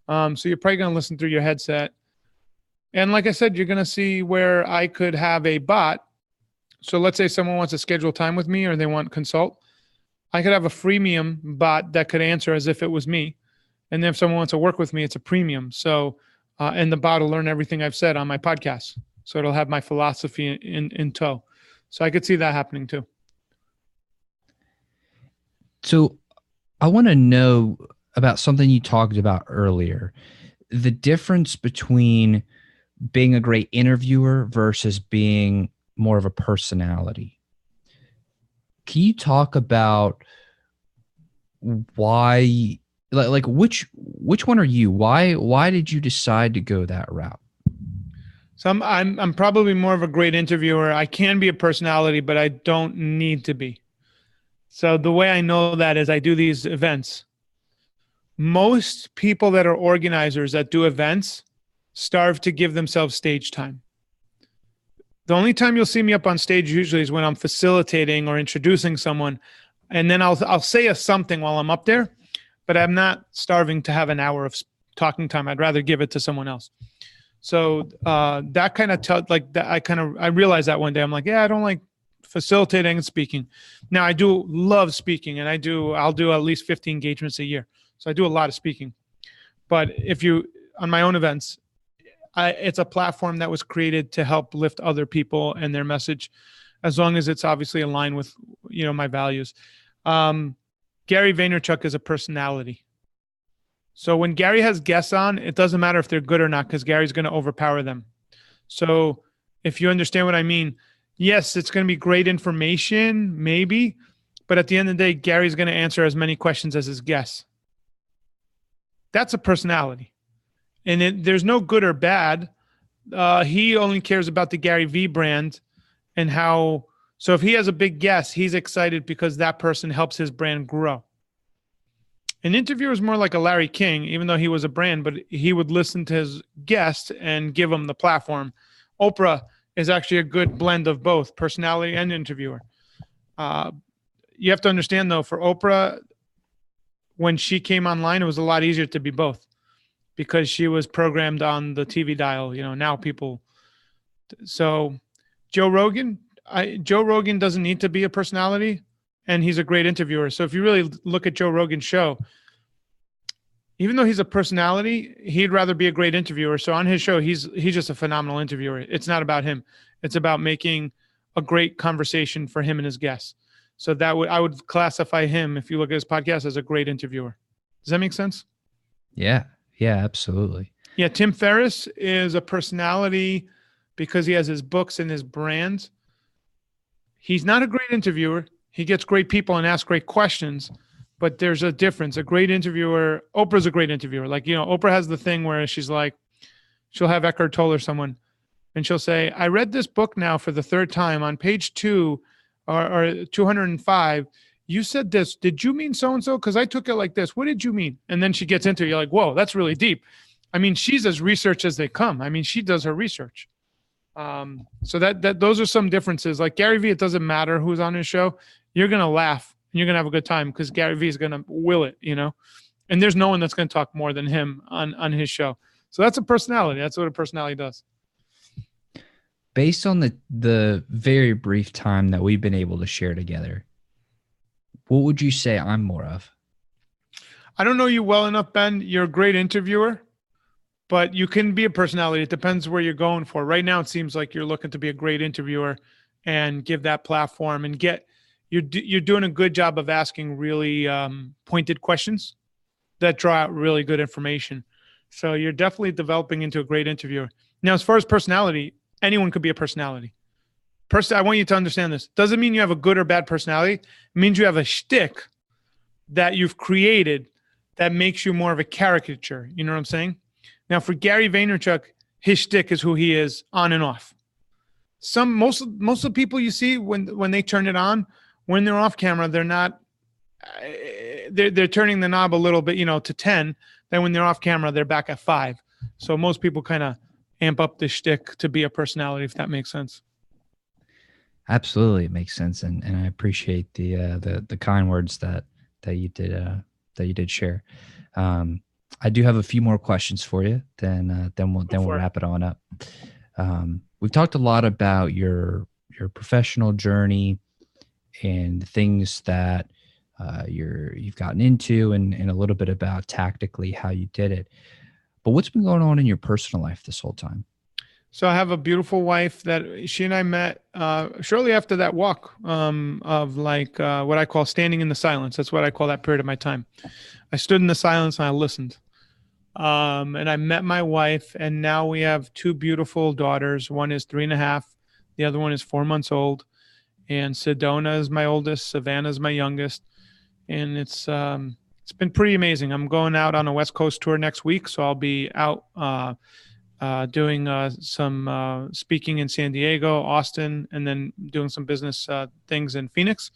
So you're probably going to listen through your headset. And like I said, you're going to see where I could have a bot. So let's say someone wants to schedule time with me or they want consult. I could have a freemium bot that could answer as if it was me. And then if someone wants to work with me, it's a premium. So, and the bot will learn everything I've said on my podcast. So it'll have my philosophy in tow. So I could see that happening too. So I want to know about something you talked about earlier, the difference between being a great interviewer versus being more of a personality. Can you talk about why, like which one are you? Why did you decide to go that route? So I'm probably more of a great interviewer. I can be a personality, but I don't need to be. So the way I know that is I do these events. Most people that are organizers that do events starve to give themselves stage time. The only time you'll see me up on stage usually is when I'm facilitating or introducing someone. And then I'll say something while I'm up there, but I'm not starving to have an hour of talking time. I'd rather give it to someone else. So that kind of I realized that one day. I'm like, yeah, I don't like facilitating and speaking. Now I do love speaking, and I'll do at least 50 engagements a year. So I do a lot of speaking. But on my own events, it's a platform that was created to help lift other people and their message, as long as it's obviously aligned with, my values. Gary Vaynerchuk is a personality. So when Gary has guests on, it doesn't matter if they're good or not, because Gary's going to overpower them. So if you understand what I mean, yes, it's going to be great information, maybe, but at the end of the day, Gary's going to answer as many questions as his guests. That's a personality. And there's no good or bad. He only cares about the Gary V brand and how. So if he has a big guest, he's excited because that person helps his brand grow. An interviewer is more like a Larry King, even though he was a brand, but he would listen to his guest and give him the platform. Oprah is actually a good blend of both personality and interviewer. You have to understand, though, for Oprah, when she came online, it was a lot easier to be both, because she was programmed on the TV dial. Now people. So Joe Rogan doesn't need to be a personality, and he's a great interviewer. So if you really look at Joe Rogan's show, even though he's a personality, he'd rather be a great interviewer. So on his show, he's just a phenomenal interviewer. It's not about him. It's about making a great conversation for him and his guests. So I would classify him, if you look at his podcast, as a great interviewer. Does that make sense? Yeah. Yeah, absolutely. Yeah. Tim Ferriss is a personality because he has his books and his brands. He's not a great interviewer. He gets great people and asks great questions, but there's a difference. A great interviewer, Oprah's a great interviewer. Like, Oprah has the thing where she's like, she'll have Eckhart Tolle or someone, and she'll say, I read this book now for the third time on page 2 or 205. You said this. Did you mean so-and-so? Because I took it like this. What did you mean? And then she gets into it. You're like, whoa, that's really deep. I mean, she's as research as they come. I mean, she does her research. So those are some differences. Like Gary Vee, it doesn't matter who's on his show. You're going to laugh and you're going to have a good time because Gary Vee is going to will it, and there's no one that's going to talk more than him on his show. So that's a personality. That's what a personality does. Based on the very brief time that we've been able to share together, what would you say I'm more of? I don't know you well enough, Ben. You're a great interviewer, but you can be a personality. It depends where you're going for. Right now, it seems like you're looking to be a great interviewer and give that platform and you're doing a good job of asking really pointed questions that draw out really good information. So you're definitely developing into a great interviewer. Now, as far as personality, anyone could be a personality. I want you to understand this. Doesn't mean you have a good or bad personality. It means you have a shtick that you've created that makes you more of a caricature. You know what I'm saying? Now, for Gary Vaynerchuk, his shtick is who he is on and off. Most of the people you see when they turn it on, when they're off camera, they're not. They're turning the knob a little bit, to 10. Then when they're off camera, they're back at 5. So most people kind of amp up the shtick to be a personality, if that makes sense. Absolutely, it makes sense, and I appreciate the kind words that you did share. I do have a few more questions for you. Then we'll wrap it on up. We've talked a lot about your professional journey and things that you've gotten into, and a little bit about tactically how you did it. But what's been going on in your personal life this whole time? So I have a beautiful wife that she and I met shortly after that walk of what I call standing in the silence. That's what I call that period of my time. I stood in the silence and I listened. And I met my wife, and now we have 2 beautiful daughters. One is 3.5. The other one is 4 months old. And Sedona is my oldest. Savannah is my youngest. And it's been pretty amazing. I'm going out on a West Coast tour next week. So I'll be out doing some speaking in San Diego, Austin, and then doing some business things in Phoenix.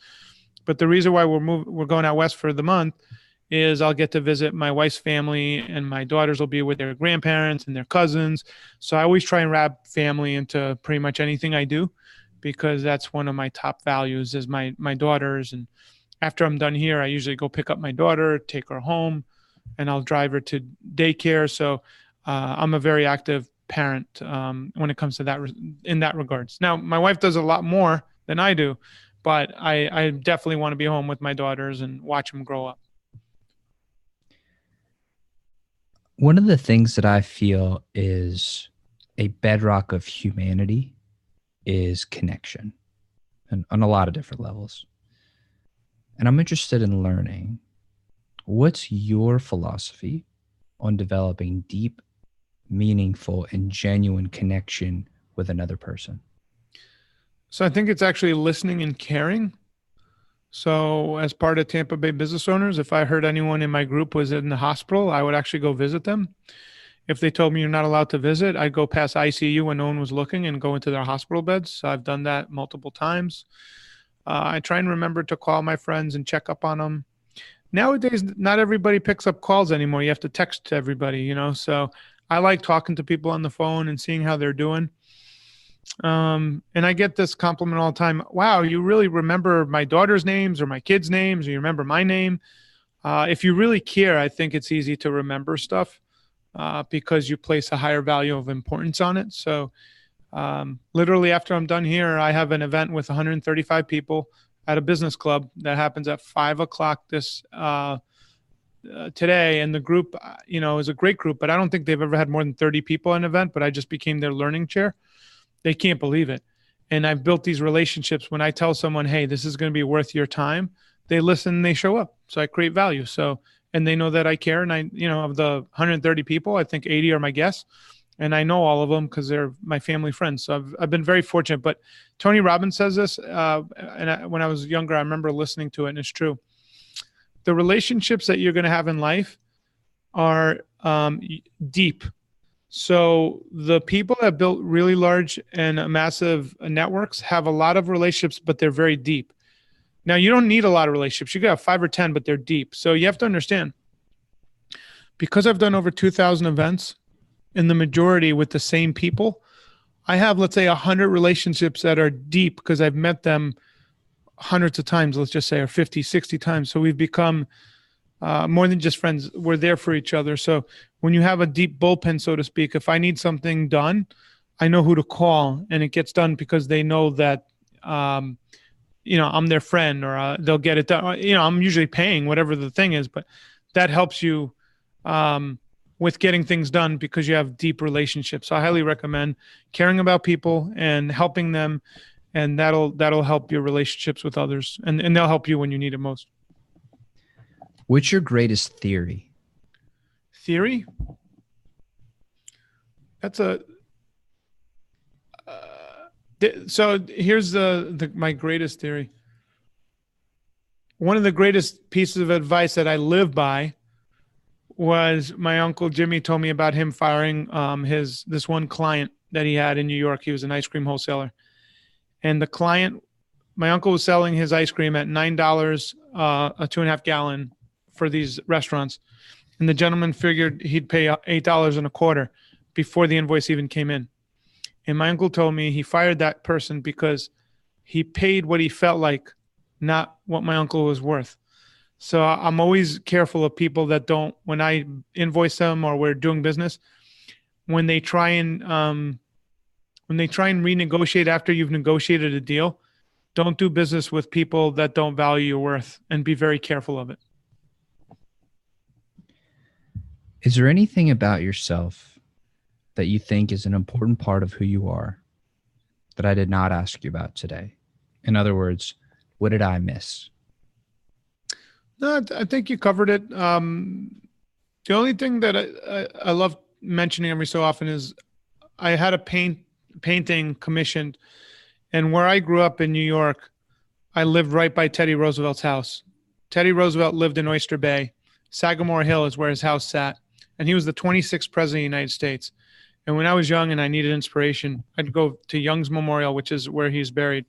But the reason why we're going out west for the month is I'll get to visit my wife's family, and my daughters will be with their grandparents and their cousins. So I always try and wrap family into pretty much anything I do, because that's one of my top values is my daughters. And after I'm done here, I usually go pick up my daughter, take her home, and I'll drive her to daycare. So I'm a very active parent when it comes to that in that regards. Now, my wife does a lot more than I do, but I definitely want to be home with my daughters and watch them grow up. One of the things that I feel is a bedrock of humanity is connection, and on a lot of different levels. And I'm interested in learning, what's your philosophy on developing deep, meaningful, and genuine connection with another person? So I think it's actually listening and caring. So as part of Tampa Bay Business Owners, if I heard anyone in my group was in the hospital, I would actually go visit them. If they told me you're not allowed to visit, I'd go past ICU when no one was looking and go into their hospital beds. So I've done that multiple times. I try and remember to call my friends and check up on them. Nowadays, not everybody picks up calls anymore. You have to text to everybody, so I like talking to people on the phone and seeing how they're doing. And I get this compliment all the time. Wow, you really remember my daughter's names or my kids' names, or you remember my name. If you really care, I think it's easy to remember stuff. because you place a higher value of importance on it. So literally after I'm done here, I have an event with 135 people at a business club that happens at 5:00 this today. And the group, is a great group, but I don't think they've ever had more than 30 people in an event, but I just became their learning chair. They can't believe it. And I've built these relationships. When I tell someone, hey, this is going to be worth your time, they listen and they show up. So I create value. So, and they know that I care. And of the 130 people, I think 80 are my guests. And I know all of them because they're my family friends. So I've been very fortunate. But Tony Robbins says this, when I was younger, I remember listening to it, and it's true. The relationships that you're going to have in life are deep. So the people that built really large and massive networks have a lot of relationships, but they're very deep. Now, you don't need a lot of relationships. You could have 5 or 10, but they're deep. So you have to understand, because I've done over 2,000 events, in the majority with the same people, I have, let's say, 100 relationships that are deep because I've met them hundreds of times, let's just say, or 50, 60 times. So we've become more than just friends. We're there for each other. So when you have a deep bullpen, so to speak, if I need something done, I know who to call, and it gets done because they know that, I'm their friend, or they'll get it done. I'm usually paying whatever the thing is, but that helps you with getting things done because you have deep relationships. So I highly recommend caring about people and helping them, and that'll help your relationships with others, and they'll help you when you need it most. What's your greatest theory? Theory? That's so here's my greatest theory. One of the greatest pieces of advice that I live by was my uncle Jimmy told me about him firing this one client that he had in New York. He was an ice cream wholesaler. And the client, my uncle was selling his ice cream at $9 a 2.5 gallon for these restaurants. And the gentleman figured he'd pay $8.25 before the invoice even came in. And my uncle told me he fired that person because he paid what he felt like, not what my uncle was worth. So I'm always careful of people that don't, when I invoice them or we're doing business, when they try and renegotiate after you've negotiated a deal, don't do business with people that don't value your worth, and be very careful of it. Is there anything about yourself that you think is an important part of who you are that I did not ask you about today? In other words, what did I miss? No, I think you covered it. The only thing that I love mentioning every so often is I had a painting commissioned, and where I grew up in New York, I lived right by Teddy Roosevelt's house. Teddy Roosevelt lived in Oyster Bay. Sagamore Hill is where his house sat, and he was the 26th president of the United States. And when I was young and I needed inspiration, I'd go to Young's Memorial, which is where he's buried,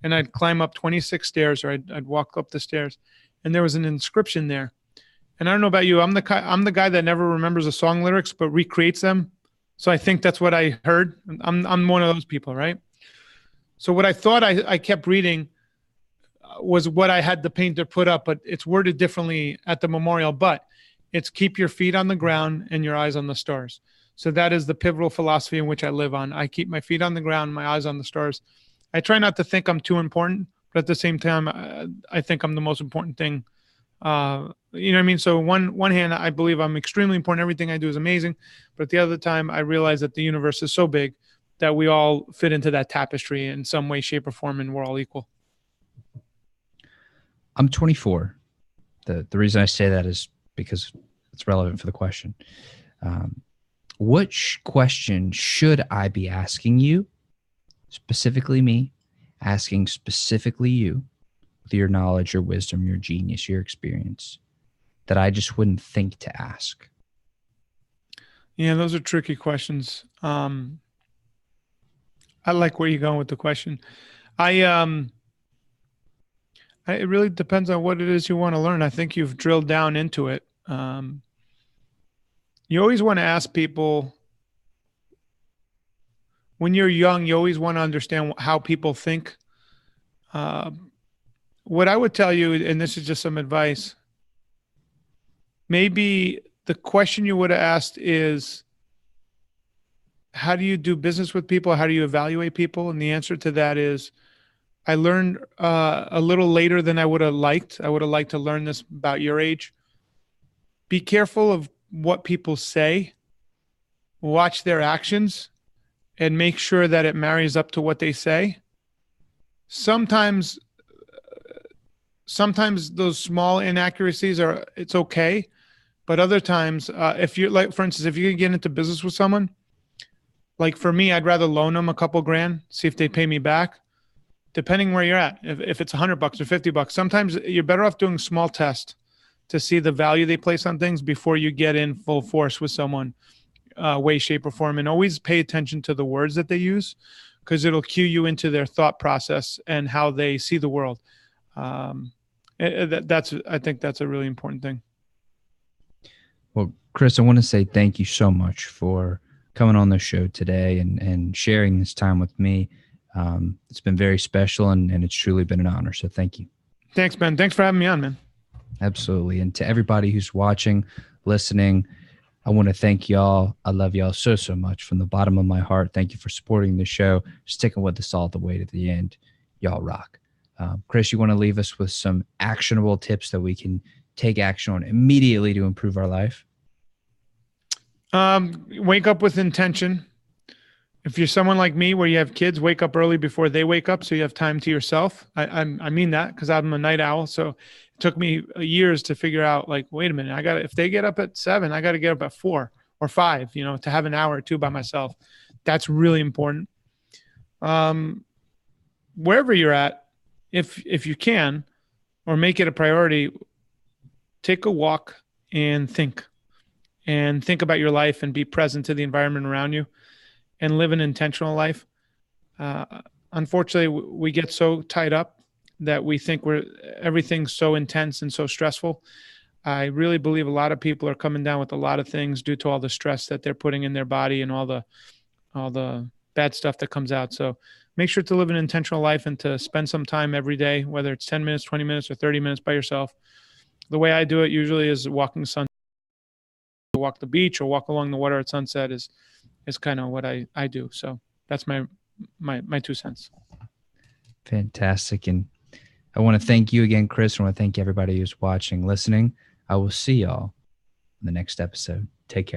and I'd climb up 26 stairs, or I'd walk up the stairs, and there was an inscription there. And I don't know about you, I'm the guy that never remembers the song lyrics but recreates them. So I think that's what I heard. I'm one of those people, right? So what I thought I kept reading was what I had the painter put up, but it's worded differently at the memorial. But it's keep your feet on the ground and your eyes on the stars. So that is the pivotal philosophy in which I live on. I keep my feet on the ground, my eyes on the stars. I try not to think I'm too important, but at the same time, I think I'm the most important thing. You know what I mean? So one hand, I believe I'm extremely important. Everything I do is amazing. But at the other time, I realize that the universe is so big that we all fit into that tapestry in some way, shape, or form, and we're all equal. I'm 24. The reason I say that is because it's relevant for the question. What question should I be asking you, specifically me, asking specifically you, with your knowledge, your wisdom, your genius, your experience, that I just wouldn't think to ask? Yeah, those are tricky questions. I like where you're going with the question. It really depends on what it is you want to learn. I think you've drilled down into it. You always want to ask people, when you're young, you always want to understand how people think. What I would tell you, and this is just some advice, maybe the question you would have asked is, how do you do business with people? How do you evaluate people? And the answer to that is, I learned a little later than I would have liked. I would have liked to learn this about your age. Be careful of what people say, watch their actions, and make sure that it marries up to what they say. Sometimes those small inaccuracies it's okay. But other times, if you're like, for instance, if you get into business with someone, like for me, I'd rather loan them a couple grand, see if they pay me back, depending where you're at. If it's $100 or $50, sometimes you're better off doing small tests to see the value they place on things before you get in full force with someone, way, shape, or form. And always pay attention to the words that they use, because it'll cue you into their thought process and how they see the world. I think that's a really important thing. Well, Chris, I want to say thank you so much for coming on the show today and sharing this time with me. It's been very special, and it's truly been an honor. So thank you. Thanks, Ben. Thanks for having me on, man. Absolutely. And to everybody who's watching, listening, I want to thank y'all. I love y'all so, so much from the bottom of my heart. Thank you for supporting the show, sticking with us all the way to the end. Y'all rock. Chris, you want to leave us with some actionable tips that we can take action on immediately to improve our life? Wake up with intention. If you're someone like me where you have kids, wake up early before they wake up so you have time to yourself. I mean that because I'm a night owl. So it took me years to figure out, like, wait a minute, if they get up at 7, I got to get up at 4 or 5, to have an hour or two by myself. That's really important. Wherever you're at, if you can, or make it a priority, take a walk and think about your life and be present to the environment around you and live an intentional life. Unfortunately, we get so tied up that we think everything's so intense and so stressful. I really believe a lot of people are coming down with a lot of things due to all the stress that they're putting in their body and all the bad stuff that comes out. So make sure to live an intentional life and to spend some time every day, whether it's 10 minutes, 20 minutes, or 30 minutes by yourself. The way I do it usually is walking sunset, walk the beach, or walk along the water at sunset is kind of what I do. So that's my 2 cents. Fantastic. And I want to thank you again, Chris. I want to thank everybody who's watching, listening. I will see y'all in the next episode. Take care.